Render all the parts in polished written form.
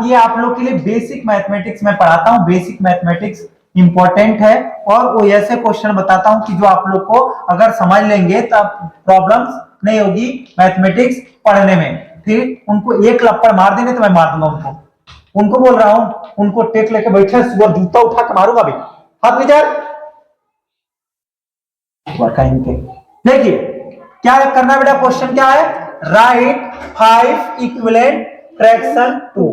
ये आप लोग के लिए बेसिक मैथमेटिक्स में पढ़ाता हूँ। बेसिक मैथमेटिक्स इंपॉर्टेंट है और वो ऐसे क्वेश्चन बताता हूँ कि जो आप लोग को अगर समझ लेंगे तब प्रॉब्लम्स नहीं होगी मैथमेटिक्स पढ़ने में। ठीक, उनको एक लप्पड़ मार देंगे तो मैं मार दूंगा उनको बोल रहा हूं, उनको टेक लेके बैठे सुबह जूता उठा के मारूंगा अभी। हाथ नीचे देखिए क्या करना बेटा, क्वेश्चन क्या है, write 5 equivalent fraction to,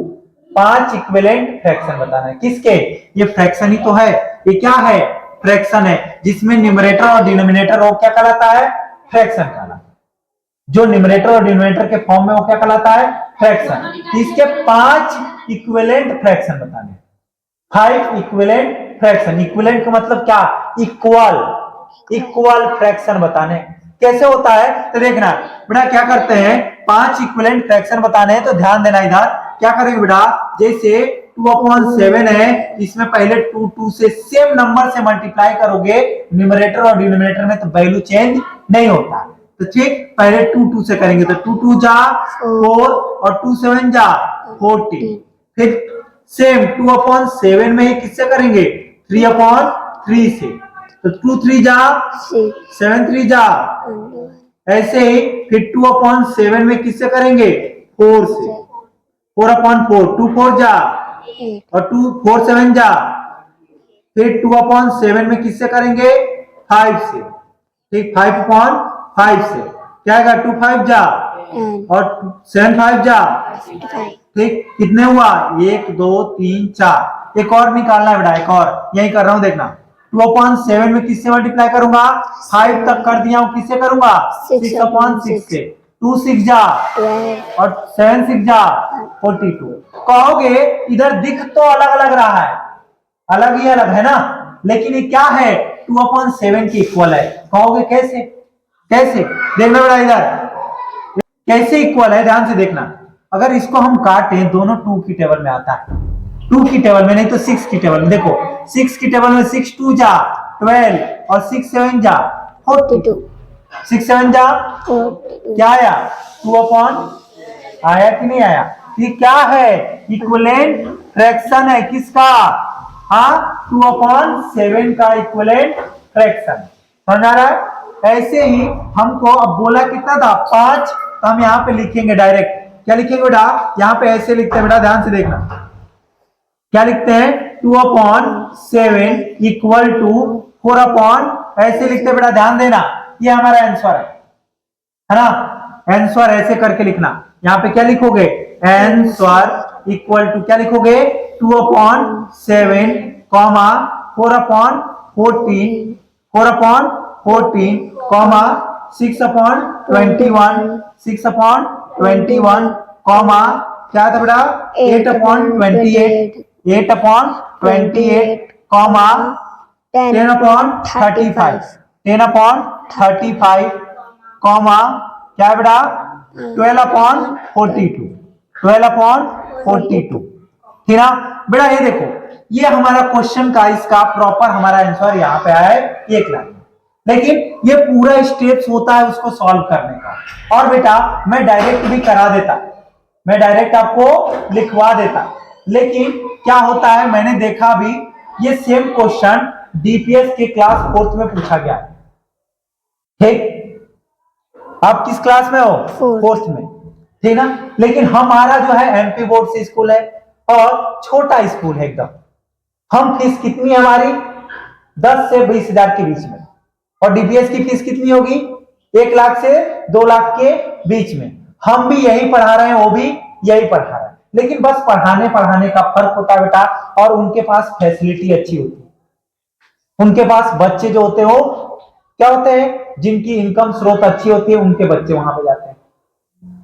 5 equivalent fraction बताना है। किसके, ये फ्रैक्शन ही तो है, ये क्या है, फ्रैक्शन है, जिसमें न्यूमरेटर और डिनोमिनेटर वो क्या कहलाता है, फ्रैक्शन कहलाता है। जो न्यूमरेटर और डिनोमिनेटर के फॉर्म में वो क्या कहलाता है, फ्रैक्शन। इसके 5 इक्विवेलेंट फ्रैक्शन बताने, 5 इक्विवेलेंट फ्रैक्शन। इक्विवेलेंट का मतलब क्या, इक्वल, इक्वल फ्रैक्शन बताने। कैसे होता है तो देखना बेटा, क्या करते हैं, 5 इक्विवेलेंट फ्रैक्शन बताने हैं तो ध्यान देना, इधर क्या करेंगे बेटा, जैसे 2/7 है, इसमें पहले 2 से सेम नंबर से मल्टीप्लाई करोगे न्यूमरेटर और डिनोमिनेटर में तो वैल्यू चेंज नहीं होता। तो ठीक, पहले 2 से करेंगे तो 2 जा 4 और 2 7 जा 14। फिर सेम 2/7 में ही किससे करेंगे, 3/3 से, तो 2 3 जा 7 3 जा, ऐसे ही फिर 2/7 में किससे करेंगे, 4 से, 4/4, 2 4 जा और 2 4 7 जा, फिर 2/7 में किससे करेंगे, 5 से, ठीक, 5/5 से क्या आएगा, 2 5 जा और 7 5 जा, ठीक, कितने हुआ, 1 2 3 4। एक और निकालना है बेटा, एक और यही कर रहा हूं देखना, 2/7 में किससे मल्टीप्लाई करूंगा, 5 तक कर दिया हूं, किससे करूंगा, 6/6 से, 2 6 जा और 7 6 जा 42। कहोगे इधर दिख तो अलग अलग रहा है, अलग ही अलग है ना, लेकिन ये क्या है, 2/7 के इक्वल है। कहोगे कैसे, कैसे देखना बेटा, इधर कैसे इक्वल है, ध्यान से देखना। अगर इसको हम काटें, दोनों 2 की टेबल में आता है, 2 की टेबल में नहीं तो 6 की टेबल में। देखो 6 की टेबल में 6 2 जा 12 और 6 7 जा 42, 6 7 जा क्या आया, 2/, आया कि नहीं आया, ये क्या है, इक्विवेलेंट फ्रैक्शन है, किसका, हाँ 2/7 का इक्विवेलेंट फ्रैक्शन। समझ आ रहा है। ऐसे ही हमको अब बोला कितना था, 5, तो हम यहाँ पे लिखेंगे डायरेक्ट, क्या लिखेंगे बेटा, यहाँ पे ऐसे लिखते हैं बेटा, ध्यान से देखना, क्या लिखते हैं, 2/7 इक्वल टू 4/, ऐसे लिखते हैं बेटा, ध्यान देना, ये हमारा आंसर है ना, आंसर ऐसे करके लिखना। यहाँ पे क्या लिखोगे, आंसर इक्वल टू क्या लिखोगे, 2/7 कॉमा 4/14 4/14 कॉमा 6/21 6/21 कॉमा क्या था बेटा, 8/28 8/28 कॉमा 10/35 10/35 कॉमा क्या बेटा, 12/42 12/42। ठीक ना बेटा, ये देखो, ये हमारा क्वेश्चन का इसका प्रॉपर हमारा आंसर यहाँ पे आया है 1 लाख। लेकिन ये पूरा स्टेप्स होता है उसको सॉल्व करने का, और बेटा मैं डायरेक्ट भी करा देता, मैं डायरेक्ट आपको लिखवा देता, लेकिन क्या होता है, मैंने देखा भी ये सेम क्वेश्चन डीपीएस के क्लास 4th में पूछा गया। ठीक, आप किस क्लास में हो, 4th में, ठीक ना, लेकिन हमारा जो है एमपी बोर्ड से स्कूल है और छोटा स्कूल है एकदम। हम फीस कितनी है हमारी, 10 से 20,000 के बीच में, और डीपीएस की फीस कितनी होगी, 1 लाख से 2 लाख के बीच में। हम भी यही पढ़ा रहे हैं, वो भी यही पढ़ा रहे हैं, लेकिन बस पढ़ाने का फर्क होता है बेटा, और उनके पास फैसिलिटी अच्छी होती है। उनके पास बच्चे जो होते हो क्या होते हैं, जिनकी इनकम स्रोत अच्छी होती है, उनके बच्चे वहां पे जाते हैं।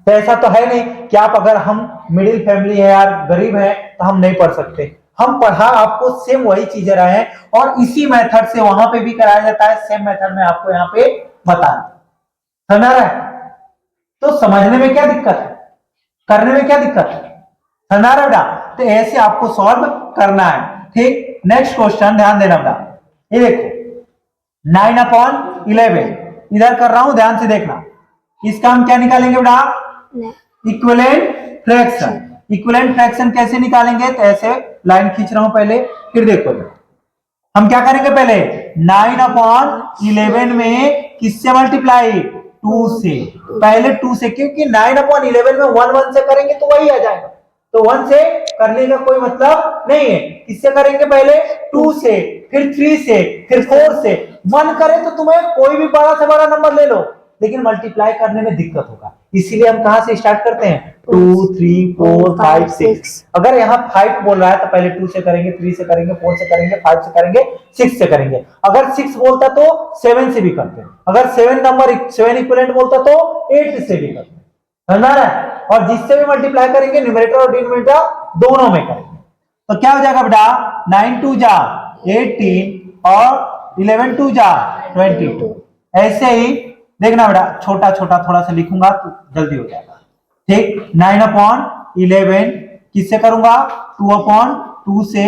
तो ऐसा तो है नहीं कि आप, अगर हम मिडिल फैमिली है यार, गरीब है, तो हम नहीं पढ़ सकते। हम पढ़ा आपको सेम वही चीजें रहे हैं, और इसी मेथड से वहां पे भी कराया जाता है, सेम मेथड में आपको यहाँ पे बताना, समझ रहा है। तो समझने में क्या दिक्कत है, करने में क्या दिक्कत है, समझ रहा बेटा। तो ऐसे आपको सॉल्व करना है। ठीक, नेक्स्ट क्वेश्चन ध्यान देना बेटा, ये देखो 9/11 इधर कर रहा हूं, ध्यान से देखना, इसका हम क्या निकालेंगे बेटा, इक्विवेलेंट फ्रैक्शन। इक्विवेलेंट फ्रैक्शन कैसे निकालेंगे, तो ऐसे लाइन खींच रहा हूं पहले, फिर देखो हम क्या करेंगे, पहले 9/11 में किससे मल्टीप्लाई, 2 से, पहले 2 से, क्योंकि 9/11 में 1 से करेंगे तो वही आ जाएगा, तो 1 से करने का कोई मतलब नहीं है, किससे करेंगे, पहले 2 से, फिर 3 से, फिर 4 से। मन करे तो तुम्हें कोई भी बड़ा से बड़ा नंबर ले लो, लेकिन मल्टीप्लाई करने में दिक्कत होगा, इसीलिए हम कहां से स्टार्ट करते हैं, 2 3 4 5 6। अगर यहाँ 5 बोल रहा है तो पहले 2 से करेंगे, 3 से करेंगे, 4 से करेंगे, 5 से करेंगे, 6 से करेंगे। अगर 6 बोलता तो 7 से भी करते हैं, अगर 7 इक्विवेलेंट बोलता तो 8 से भी करते हैं, समझ रहा है। और जिससे भी मल्टीप्लाई करेंगे न्यूमरेटर और डिनोमिनेटर दोनों में करेंगे, तो क्या हो जाएगा बेटा, 9 2 जा 18 और 11 2 जा 22। ऐसे ही देखना बेटा, छोटा छोटा थोड़ा सा लिखूंगा तो जल्दी हो जाएगा, ठीक। 9/11 किससे करूंगा, 2/2 से,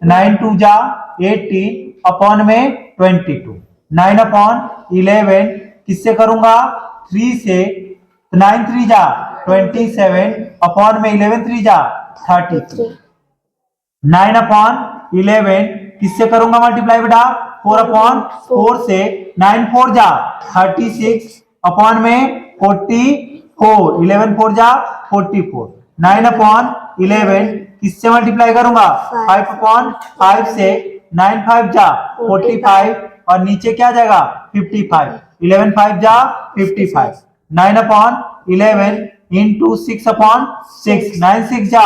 9 2 जा 18 अपॉन में 22। 9/11 किससे करूंगा, 3 से, 9 3 जा 27 अपॉन में 11 3 जा 33। 9/11 किससे करूंगा मल्टीप्लाई बेटा, 4/4 से, 9 4 जा 36 अपॉन में 44, 11 4 जा 44। 9/11 किससे मल्टीप्लाई करूंगा, 5/5 से, 9 5 जा 45 और नीचे क्या जाएगा 55, 11 5 जा 55। 9/11 इंटू 6/6, 9 6 जा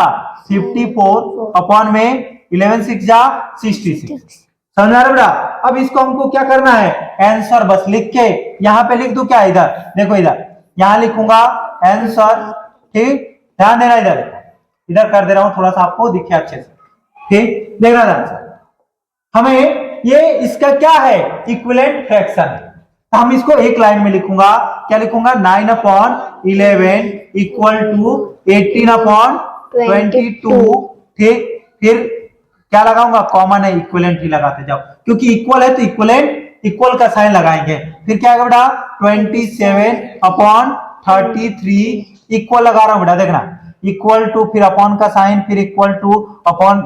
54 अपॉन में 11 6 जा 66। समझ आ रहा बेटा। अब इसको हमको क्या करना है, आंसर बस लिख के यहाँ पे लिख दूं क्या, इधर देखो, इधर यहां लिखूंगा आंसर, ठीक, ध्यान देना, इधर कर दे रहा हूं, थोड़ा सा आपको दिखे अच्छे से, ठीक, देखना आंसर। हमें ये इसका क्या है, इक्विवेलेंट फ्रैक्शन है, तो हम इसको एक लाइन में लिखूंगा, क्या लिखूंगा, 9/11 इक्वल टू 18/22, ठीक। फिर क्या लगाऊंगा, कॉमन है, इक्विवेलेंट ही लगाते जाओ, क्योंकि इक्वल है तो इक्विवेलेंट, इक्वल का साइन लगाएंगे। फिर क्या आएगा बेटा, 27/33 इक्वल लगा रहा हूं बेटा, देखना, इक्वल टू, फिर अपॉन का साइन, फिर इक्वल टू, अपॉन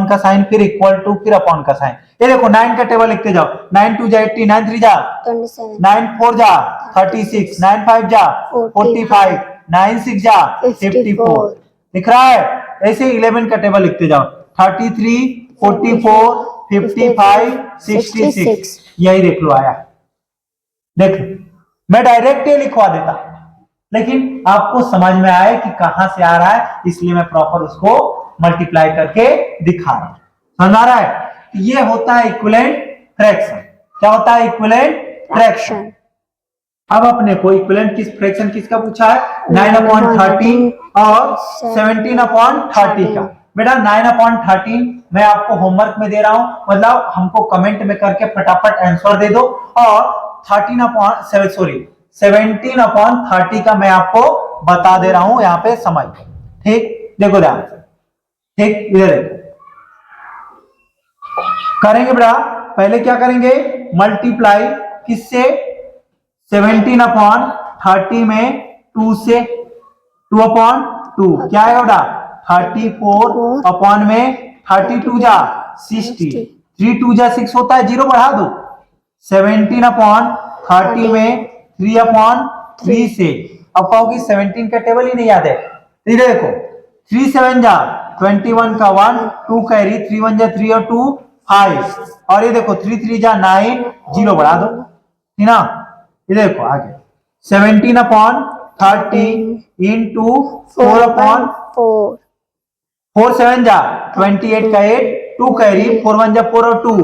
का साइन, फिर इक्वल टू, फिर अपॉन का साइन। ये देखो 9 का टेबल लिखते जाओ, 9 2 जा 80, 9 3 जा 27, 9 4 जा 36, 9 5 जा 45, 9 6 जा 54, लिख रहा है। ऐसे 11 का टेबल लिखते जाओ, 33 44 55 66, यही देख लो आया, देख लो, मैं डायरेक्ट ये लिखवा देता, लेकिन आपको समझ में आए कि कहां से आ रहा है, इसलिए मैं प्रॉपर उसको मल्टीप्लाई करके दिखा रहा हूं, समझ आ रहा है। ये होता है इक्विवेलेंट फ्रैक्शन। क्या होता है, इक्विवेलेंट फ्रैक्शन। अब अपने को इक्विवेलेंट किस फ्रैक्शन किसका पूछा है, 9/13 और 17/30 का। बेटा 9/13 मैं आपको होमवर्क में दे रहा हूं, मतलब हमको कमेंट में करके फटाफट आंसर दे दो, और 17/30 का मैं आपको बता दे रहा हूं, यहां पे समझ, ठीक, देखो ध्यान से, ठीक, इधर देखो, करेंगे बेटा, पहले क्या करेंगे, मल्टीप्लाई किससे, 17/30 में 2 से, 2/2 क्या आएगा बेटा, 34 अपॉन में 32 जा 60, 3 2 जा 6 होता है, 0 बढ़ा दो, 17/30 में 3/3 से। अब कहोगे 17 का टेबल ही नहीं याद है, इधर देखो, 3 7 जा 21 का 1, 2 कैरी, 3 1 जा 3 और 2 5, और ये देखो 3 3 जा 9, 0 बढ़ा दो, ठीक ना। ये देखो आगे 17/30 इंटू 4/4, 4 7 जा 28 का 8, 2 कैरी, 4 1 जा 4 और 2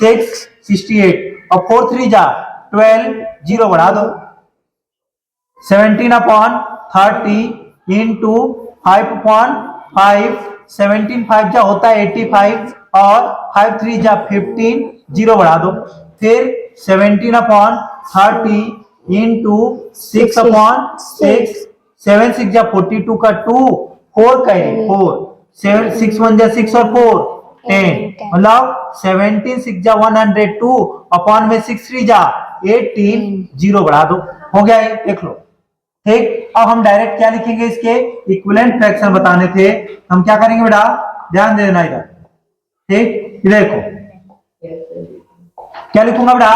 6 68, और 4 3 जा 12, 0 बढ़ा दो, 17/30 इंटू 5/5, 17 5 जा होता है 85, और 5 3 जा 15, 0 बढ़ा दो, फिर 17/30 इंटू 6/6, 7 6 जा 42 का 2, 4 कैरी 4, 7 6 1 जा 6 और 4 10, मतलब 17 6 जा 102 अपॉन में 6 3 जा 18, 0 बढ़ा दो, हो गया है, देख लो, ठीक, अब हम डायरेक्ट क्या लिखेंगे, इसके इक्विवेलेंट फ्रैक्शन बताने थे, हम क्या करेंगे बेटा, ध्यान देना इधर। ठीक, देखो क्या लिखूंगा बेटा,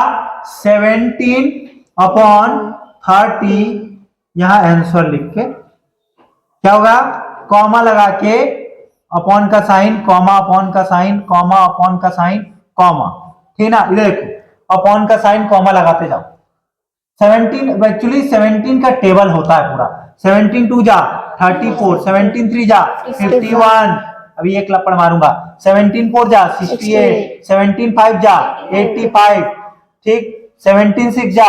17/30, यहां आंसर लिख के क्या होगा, कॉमा लगा के अपॉन का साइन, कॉमा अपॉन का साइन, कॉमा अपॉन का साइन, कॉमा, ठीक ना। इधर देखो अपॉन का साइन कॉमा लगाते जाओ। 17 एक्चुअली 17 का टेबल होता है पूरा, 17 2 जा 34, 17 3 जा 51, अभी एक लपड़ मारूंगा, 17 4 जा 68, 17 5 जा 85, ठीक, 17 6 जा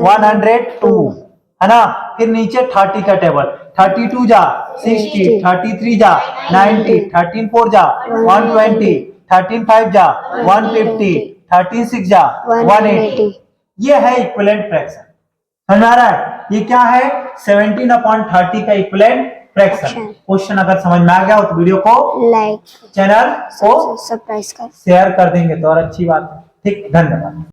102, है ना। फिर नीचे 30 का टेबल, 32 जा 60, 33 जा 90, 13 4 जा 120, 13 5 जा 150, 13 6 जा 180। ये है इक्विवेलेंट फ्रैक्शन, समझ में आ रहा है। ये क्या है, 17/30 का इक्विवेलेंट फ्रैक्शन। क्वेश्चन अगर समझ में आ गया हो तो वीडियो को लाइक, चैनल को सब्सक्राइब कर, शेयर कर देंगे तो और अच्छी बात है। ठीक, धन्यवाद।